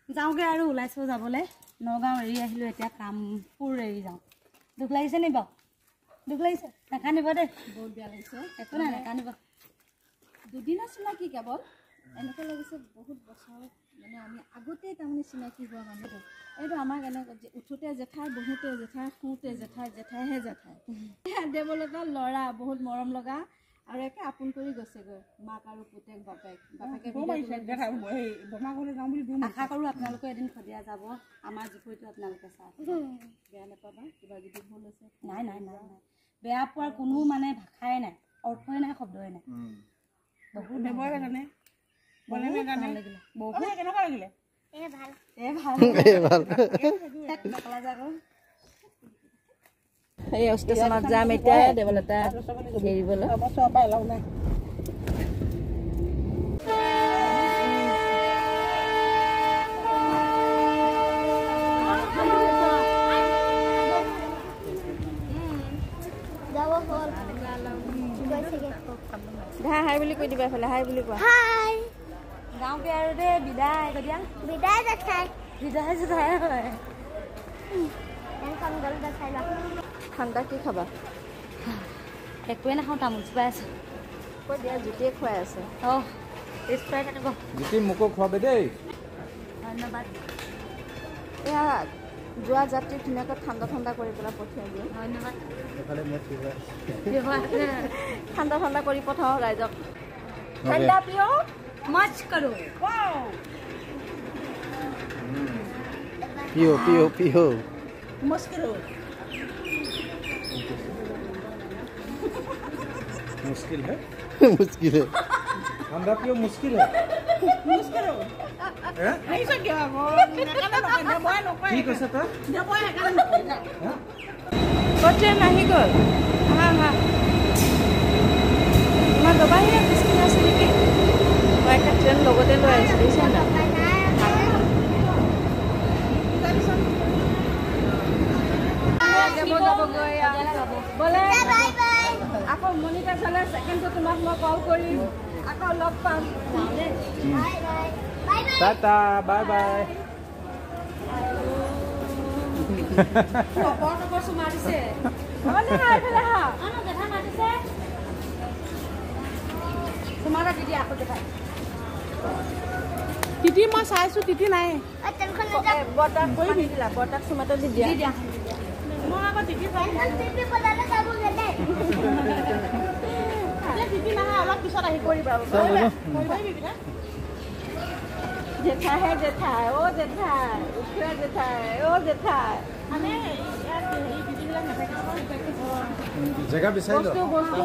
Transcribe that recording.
যাওঁগে আৰু ওলাইছোঁ যাবলৈ নগাঁও এৰি আহিলোঁ এতিয়া কামপুৰ এৰি যাওঁ দুখ লাগিছে নি বাৰু দুখ লাগিছে নাকান্দিব দেই বহুত বেয়া লাগিছে একো নাই নাকান্দিব দুদিন চিনাকি কেৱল এনেকুৱা লাগিছে বহুত বছৰ মানে আমি আগতেই তাৰমানে চিনাকি হোৱা মানুহটো এইটো আমাক এনেকৈ উঠোতে জেঠাই বহোতে জেঠাই শুওঁতে জেঠাইহে জেঠাই দেৱলতা ল'ৰা বহুত মৰম লগা আৰু একে আপোন কৰি গৈছেগৈ মাক আৰু পুতেক বাপেকে আশা কৰোঁ আপোনালোকে এদিন সদিয়া যাব আমাৰ জুপুৰিটো আপোনালোকে চাওক বেয়া নাপাবা কিবা যদি ভুল হৈছে নাই নাই নাই নাই বেয়া পোৱাৰ কোনো মানে ভাষাই নাই অৰ্থই নাই শব্দই নাই বহুত এই ষ্টেচনত যাম এতিয়া দেৱলতা এৰিবলৈ হাই বুলি কৈ দিবা এফালে হাই বুলি কোৱা হাই গাঁৱকে আৰু দেই বিদায় কদিয়া বিদায় জেঠাই হয় ঠাণ্ডা কি খাবা একোৱে নাখাওঁ তামোল চুপাই আছোঁ কৈ দিয়া জুতিয়ে খুৱাই আছে অঁ স্প্ৰাইট আনিব জুতি মোকো খুৱাবে দেই ধন্যবাদ এয়া যোৱা যাত্ৰী ধুনীয়াকৈ ঠাণ্ডা কৰি পেলাই পঠিয়াই দিয়ে ধন্যবাদ ঠাণ্ডা কৰি পঠাওঁ ৰাইজক ঠাণ্ডা প্ৰিয় মজ কৰোঁ पियो मुश्किल है ठंडा पियो मुश्किल है ठीक है सर ट्रेन आহি গ'ল ইমান দবাই মুশকিল আছে নেকি মই একটা ট্রেন লগতে লৈ আহিছোঁ বুজিছা না আকৌ মনিটা চালে সেকেন্ডটো তোমাক মই কল কৰিম আকৌ লগ পাম टाटा बाय बाय মাৰিছে মানে হাই ফেলে হা দেখা মাতিছে তোমাৰ দিদি আকৌ দেখাই তিতি মই চাইছো তিতি নাই বটাক কৰি দিলা বটাক সুমাটো দি দিয়া মই আকৌ তিতি চাই তিতি বলালে যাব গলে তিতি নহয় অলপ পিছত আহি কৰিবা জেঠাই অ জেঠাই উঠোৱা জেঠাই অ জেঠাই মানে ইয়াত হেৰি বিবিবিলাক নাথাকে जगह बिसाई लो বস্তু